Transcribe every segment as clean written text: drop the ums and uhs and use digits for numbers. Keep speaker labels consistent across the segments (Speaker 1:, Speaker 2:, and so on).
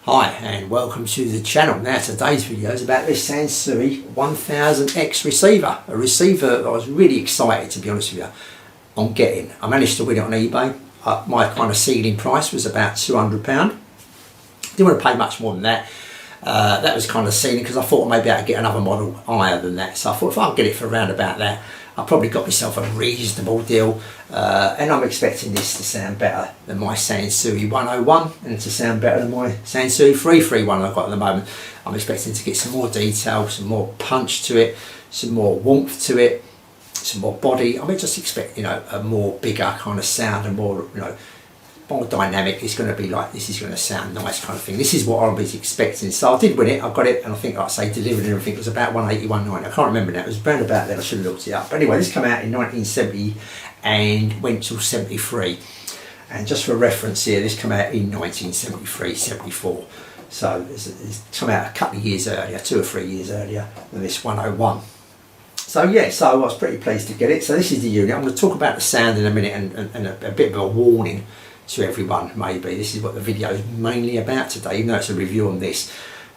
Speaker 1: Hi and welcome to the channel. Now today's video is about this Sansui 1000X receiver. A receiver that I was really excited, to be honest with you, on getting. I managed to win it on eBay. My kind of ceiling price was about £200. Didn't want to pay much more than that. That was kind of ceiling because I thought maybe I'd get another model higher than that. So I thought if I could get it for around about that, I probably got myself a reasonable deal, and I'm expecting this to sound better than my Sansui 101 and to sound better than my Sansui 331 I've got at the moment. I'm expecting to get some more detail, some more punch to it, some more warmth to it, some more body. I mean, just expect, a more bigger kind of sound and more, more dynamic. It's going to be like, this is going to sound nice kind of thing. This is what I was expecting. So I did win it, I got it, and I think, like I say, delivered and everything. It was about 180, 190. I can't remember now. It was around about then. I should have looked it up. But anyway, this came out in 1970 and went till 73. And just for reference here, this came out in 1973, 74. So it's come out a couple of years earlier, 2 or 3 years earlier than this 101. So yeah, so I was pretty pleased to get it. So this is the unit. I'm going to talk about the sound in a minute and a bit of a warning to everyone. Maybe this is what the video is mainly about today, even though it's a review on this.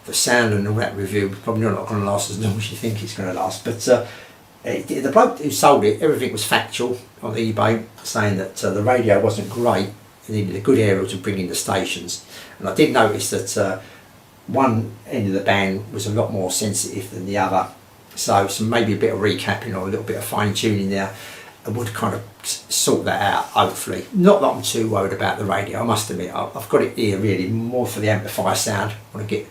Speaker 1: The sound and all that review probably not going to last as long as you think it's going to last, but the bloke who sold it, everything was factual on eBay, saying that the radio wasn't great, it needed a good aerial to bring in the stations. And I did notice that one end of the band was a lot more sensitive than the other, so maybe a bit of recapping or a little bit of fine tuning there would kind of sort that out, hopefully. Not that I'm too worried about the radio, I must admit. I've got it here really more for the amplifier sound. I want to get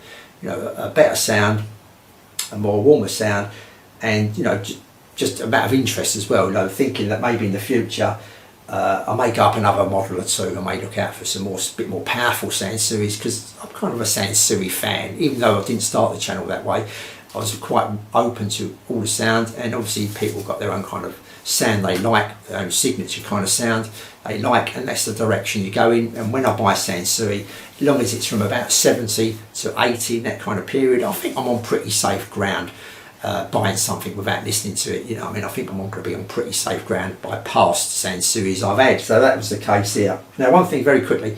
Speaker 1: a better sound, a more warmer sound, and just a matter of interest as well, thinking that maybe in the future I may go up another model or two. I may look out for some bit more powerful Sansuis, because I'm kind of a Sansui fan. Even though I didn't start the channel that way, I was quite open to all the sound, and obviously people got their own kind of sound they like, their own signature kind of sound they like, and that's the direction you go in. And when I buy Sansui, as long as it's from about 70 to 80 in that kind of period, I think I'm on pretty safe ground buying something without listening to it. I think I'm going to be on pretty safe ground by past Sansuis I've had. So that was the case here. Now, one thing very quickly,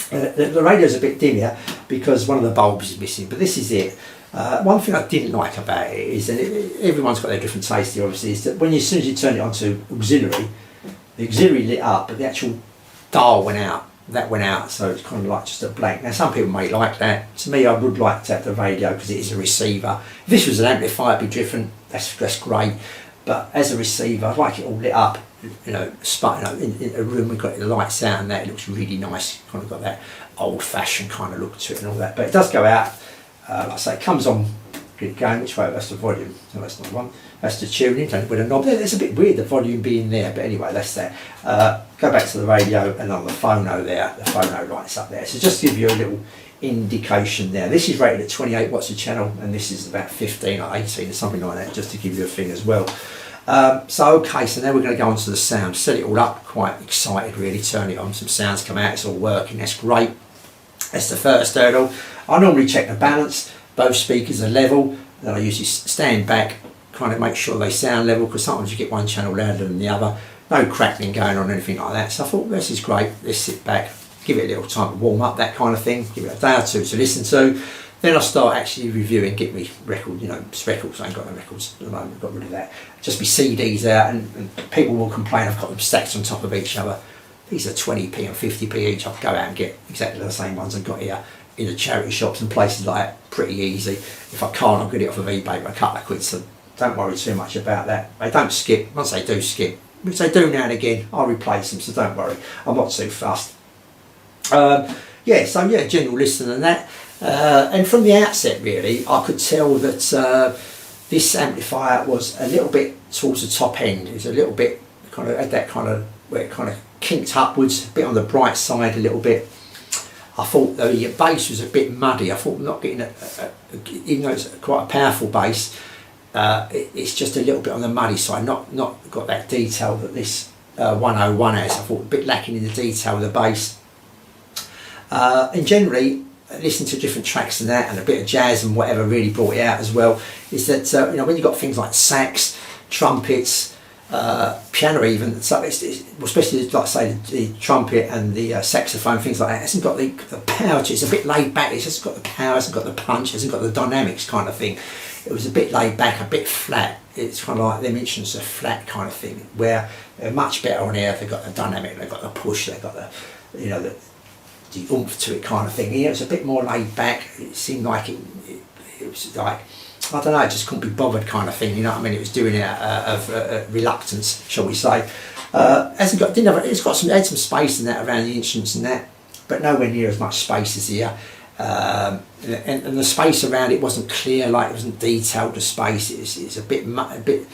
Speaker 1: the radio's a bit dimmer because one of the bulbs is missing, but this is it. One thing I didn't like about it is, and everyone's got their different taste here obviously, is that as soon as you turn it onto auxiliary, the auxiliary lit up, but the actual dial went out. That went out, so it's kind of like just a blank. Now some people may like that. To me, I would like to have the radio because it is a receiver. If this was an amplifier, it'd be different. That's great. But as a receiver, I'd like it all lit up. In a room, we've got the lights out and that. It looks really nice. Kind of got that old-fashioned kind of look to it and all that. But it does go out. Like I say, it comes on. Get it going. Which way? That's the volume. No, that's not one. That's the tuning. Don't with a knob there. It's a bit weird, the volume being there. But anyway, that's that. Go back to the radio, and on the phono there, the phono lights up there. So just to give you a little indication there. This is rated at 28 watts a channel, and this is about 15 or 18 or something like that, just to give you a thing as well. So okay, so now we're going to go on to the sound. Set it all up. Quite excited, really. Turn it on. Some sounds come out. It's all working. That's great. That's the first hurdle. I normally check the balance. Both speakers are level. Then I usually stand back, kind of make sure they sound level, because sometimes you get one channel louder than the other. No crackling going on, anything like that. So I thought, this is great. Let's sit back, give it a little time to warm up, that kind of thing. Give it a day or two to listen to. Then I start actually reviewing, get me record, records. I ain't got no records at the moment, got rid of that. Just be CDs out, and people will complain I've got them stacked on top of each other. These are 20p and 50p each. I'll go out and get exactly the same ones I've got here in the charity shops and places like that, pretty easy. If I can't, I'll get it off of eBay for a couple of quid, so don't worry too much about that. They don't skip. Once they do skip, which they do now and again, I'll replace them, so don't worry. I'm not too fussed. General listen and that. And from the outset, really, I could tell that this amplifier was a little bit towards the top end. It was a little bit kind of, had that kind of, where it kind of kinked upwards, a bit on the bright side a little bit. I thought the bass was a bit muddy. I thought not getting even though it's quite a powerful bass, it's just a little bit on the muddy side. Not got that detail that this 101 has. I thought a bit lacking in the detail of the bass. And generally, listening to different tracks and that, and a bit of jazz and whatever really brought it out as well. Is that when you've got things like sax, trumpets, piano even, so especially like say the trumpet and the saxophone, things like that, it hasn't got the power to it. It's a bit laid back, it's just got the power, it hasn't got the punch, it hasn't got the dynamics kind of thing. It was a bit laid back, a bit flat. It's kind of like them instruments are flat kind of thing, where they're much better on air. They've got the dynamic, they've got the push, they've got the, you know, the oomph to it kind of thing. Here it's a bit more laid back. It seemed like it was like, I don't know, it just couldn't be bothered kind of thing, you know what I mean? It was doing it out of reluctance, shall we say. Hasn't got, didn't have, it's got some, had some space in that around the instruments and that, but nowhere near as much space as here. And the space around it wasn't clear, like it wasn't detailed, the space. It's a bit, it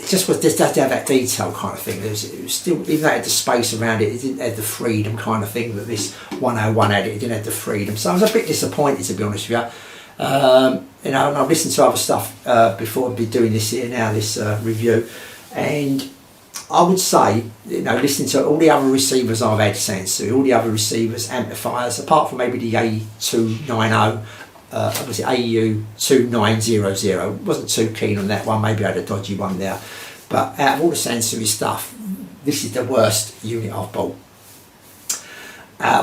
Speaker 1: just was, just to have that detail kind of thing. It was still, even though it had the space around it, it didn't have the freedom kind of thing that this 101 had. It didn't have the freedom. So I was a bit disappointed, to be honest with you. You know, and I've listened to other stuff before I'd be doing this here now, this review, and I would say, you know, listening to all the other receivers I've had, Sansui, all the other receivers, amplifiers, apart from maybe the A290, was it AU2900, wasn't too keen on that one, maybe I had a dodgy one there, but out of all the Sansui stuff, this is the worst unit I've bought.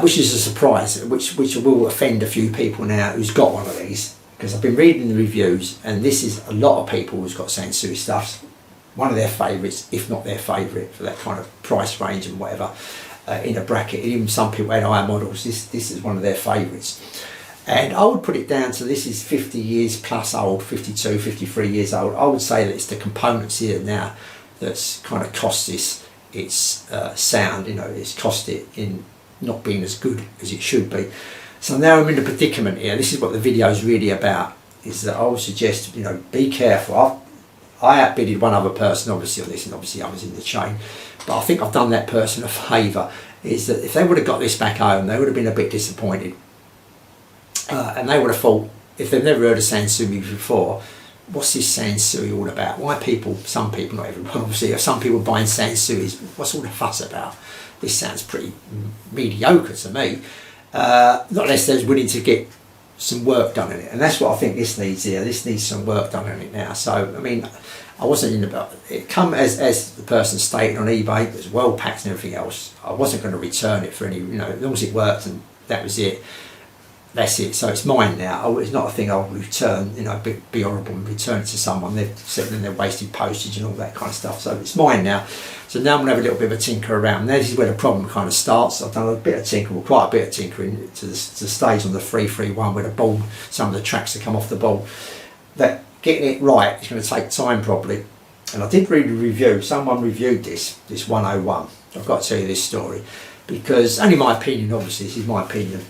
Speaker 1: Which is a surprise, which will offend a few people now who's got one of these, because I've been reading the reviews, and this is a lot of people who's got Sansui stuff, one of their favourites, if not their favourite, for that kind of price range and whatever, in a bracket. Even some people had higher models, this is one of their favourites. And I would put it down to, this is 50 years plus old, 52, 53 years old. I would say that it's the components here now that's kind of cost this its sound, you know, it's cost it in not being as good as it should be. So now I'm in a predicament here. This is what the video is really about, is that I would suggest, you know, be careful. I outbidded one other person obviously on this, and obviously I was in the chain, but I think I've done that person a favour, is that if they would have got this back home, they would have been a bit disappointed, and they would have thought, if they've never heard of Sansui before, what's this Sansui all about? Why people, some people, not everyone obviously, some people buying Sansuis, what's all the fuss about? This sounds pretty mediocre to me, not unless they're willing to get some work done in it, and that's what I think this needs here. This needs some work done in it now. So I mean, I wasn't in about it. Come as the person stated on eBay, it was well packed and everything else. I wasn't going to return it for any, you know, as long as it worked and that was it. That's it. So it's mine now. It's not a thing I'll return, you know, be horrible and return it to someone. They've said then they're wasted postage and all that kind of stuff. So it's mine now. So now I'm going to have a little bit of a tinker around. Now this is where the problem kind of starts. I've done a bit of tinkering, quite a bit of tinkering to the stage on the 331 where the ball, some of the tracks that come off the ball. That getting it right is going to take time probably. And I did read a review. Someone reviewed this 101. I've got to tell you this story because, only my opinion obviously, this is my opinion,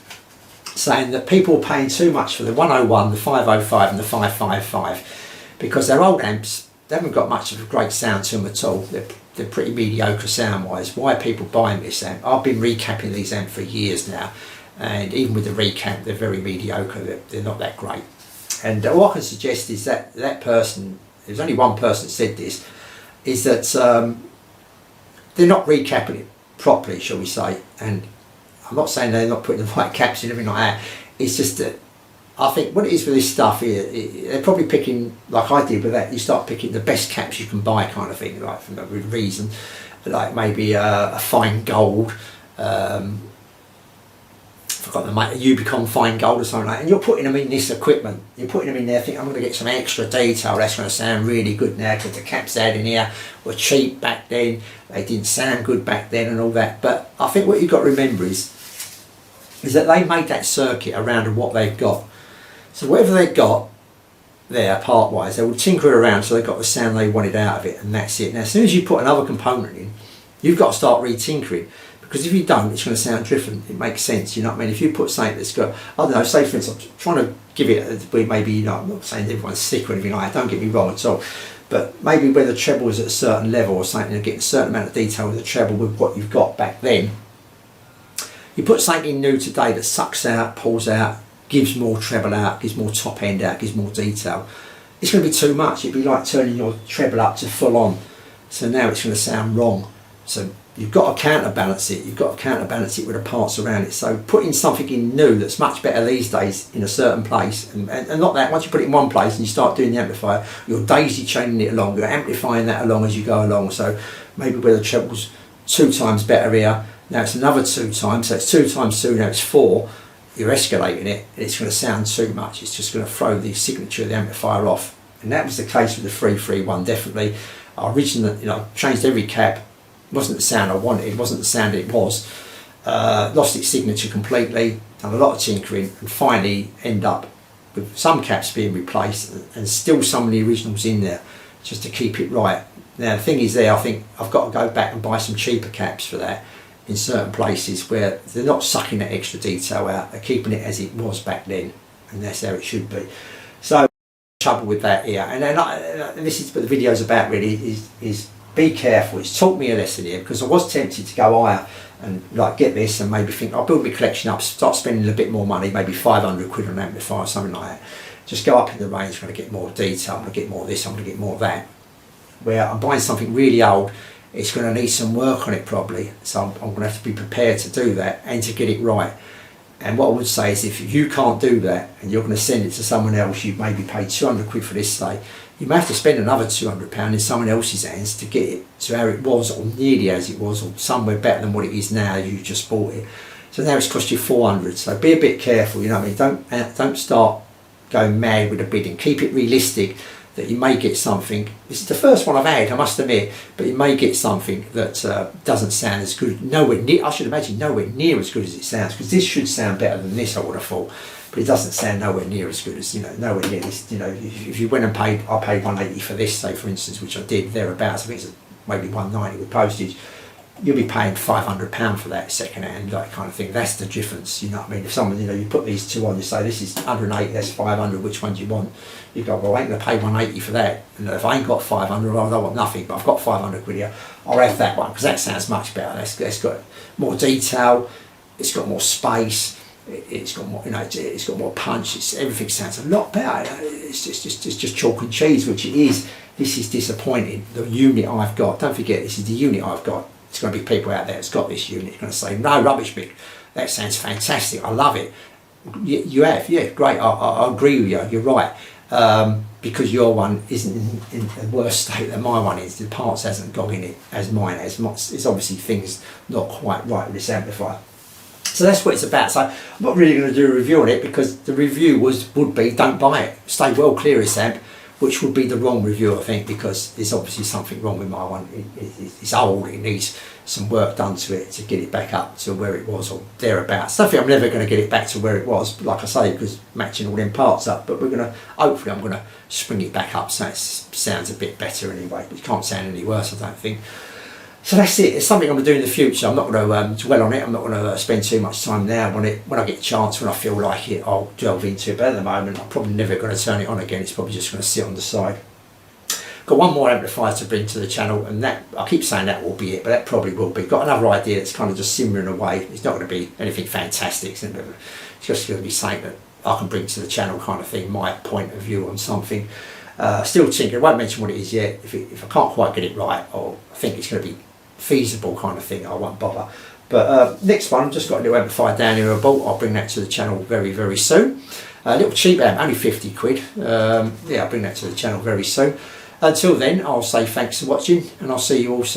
Speaker 1: saying that people are paying too much for the 101, the 505 and the 555 because they're old amps. They haven't got much of a great sound to them at all. They're pretty mediocre sound wise. Why are people buying this amp? I've been recapping these amps for years now, and even with the recap they're very mediocre. They're not that great. And all I can suggest is that person, there's only one person that said this, is that they're not recapping it properly, shall we say. And I'm not saying they're not putting the right caps in, everything like that. It's just that I think what it is with this stuff here, they're probably picking, like I did with that, you start picking the best caps you can buy kind of thing, like for no good reason, like maybe a fine gold, forgot the name, a Ubicon fine gold or something like that, and you're putting them in this equipment, you're putting them in there, think I'm going to get some extra detail, that's going to sound really good now because the caps they had in here were cheap back then, they didn't sound good back then and all that. But I think what you've got to remember is that they made that circuit around what they've got. So whatever they've got there part wise, they will tinker it around so they got the sound they wanted out of it, and that's it. Now as soon as you put another component in, you've got to start re-tinkering, because if you don't, it's going to sound different. It makes sense, you know what I mean? If you put something that's got, I don't know, say for instance, I'm trying to give it, maybe, you know, I'm not saying everyone's sick or anything like that, don't get me wrong at all, but maybe where the treble is at a certain level or something, you're getting a certain amount of detail with the treble with what you've got back then. You put something in new today that sucks out, pulls out, gives more treble out, gives more top end out, gives more detail. It's going to be too much. It'd be like turning your treble up to full on. So now it's going to sound wrong. So you've got to counterbalance it. You've got to counterbalance it with the parts around it. So putting something in new that's much better these days in a certain place, and not that, once you put it in one place and you start doing the amplifier, you're daisy chaining it along, you're amplifying that along as you go along. So maybe where the treble's 2 times better here, now it's another 2 times, so it's 2 times 2, now it's 4. You're escalating it, and it's going to sound too much. It's just going to throw the signature of the amplifier off. And that was the case with the 331, definitely. I originally, changed every cap. Wasn't the sound I wanted, wasn't the sound it was. Lost its signature completely, done a lot of tinkering, and finally end up with some caps being replaced and still some of the originals in there, just to keep it right. Now the thing is there, I think I've got to go back and buy some cheaper caps for that in certain places where they're not sucking that extra detail out, they're keeping it as it was back then, and that's how it should be. So trouble with that here, and then this is what the video's about really, is be careful. It's taught me a lesson here, because I was tempted to go higher and get this and maybe think I'll build my collection up, start spending a bit more money, maybe 500 quid on an amplifier or something like that. Just go up in the range, I'm going to get more detail, I'm going to get more of this, I'm going to get more of that. Where I'm buying something really old, it's going to need some work on it probably, so I'm going to have to be prepared to do that and to get it right. And what I would say is, if you can't do that and you're going to send it to someone else, you maybe paid 200 quid for this, say, you may have to spend another £200 in someone else's hands to get it to how it was, or nearly as it was, or somewhere better than what it is now. You just bought it, so now it's cost you 400. So be a bit careful, you know what I mean. Don't start going mad with the bidding. Keep it realistic, that you may get something. This is the first one I've had, I must admit, but you may get something that doesn't sound as good, nowhere near, I should imagine nowhere near as good as it sounds, because this should sound better than this, I would have thought, but it doesn't sound nowhere near as good as, nowhere near this. If you went and I paid 180 for this, say for instance, which I did thereabouts, I think it's maybe 190 with postage, you'll be paying £500 for that second hand, that kind of thing. That's the difference, you know what I mean. If someone, you put these two on, you say this is 180, that's 500, which one do you want? You go, well, I ain't going to pay 180 for that. And if I ain't got 500, I don't want nothing, but I've got 500 quid here, I'll have that one, because that sounds much better. That's got more detail, it's got more space, it's got more, it's got more punch, everything sounds a lot better. It's just chalk and cheese, which it is. This is disappointing. The unit I've got, don't forget, this is the unit I've got. There's going to be people out there that's got this unit going to say, no, rubbish, Mick, that sounds fantastic, I love it. You have, yeah, great, I agree with you, you're right. Because your one isn't in a worse state than my one is. The parts hasn't gone in it as mine has. It's obviously things not quite right with this amplifier. So that's what it's about. So I'm not really going to do a review on it, because the review would be don't buy it, stay well clear of this amp, which would be the wrong review, I think, because there's obviously something wrong with my one. It's old, it needs some work done to it to get it back up to where it was, or thereabouts. I think I'm never going to get it back to where it was, like I say, because matching all them parts up, but hopefully I'm going to spring it back up so it sounds a bit better anyway. It can't sound any worse, I don't think. So that's it. It's something I'm going to do in the future. I'm not going to dwell on it. I'm not going to spend too much time now on it. When I get a chance, when I feel like it, I'll delve into it. But at the moment, I'm probably never going to turn it on again. It's probably just going to sit on the side. Got one more amplifier to bring to the channel, and that, I keep saying that will be it, but that probably will be. Got another idea that's kind of just simmering away. It's not going to be anything fantastic. It's just going to be something that I can bring to the channel, kind of thing, my point of view on something. Still tinkering. I won't mention what it is yet. If I can't quite get it right, or I think it's going to be feasible kind of thing, I won't bother. But next one, I've just got a little amplifier down here I bought. I'll bring that to the channel very, very soon. A little cheap amp, only 50 quid. Yeah, I'll bring that to the channel very soon. Until then, I'll say thanks for watching, and I'll see you all soon.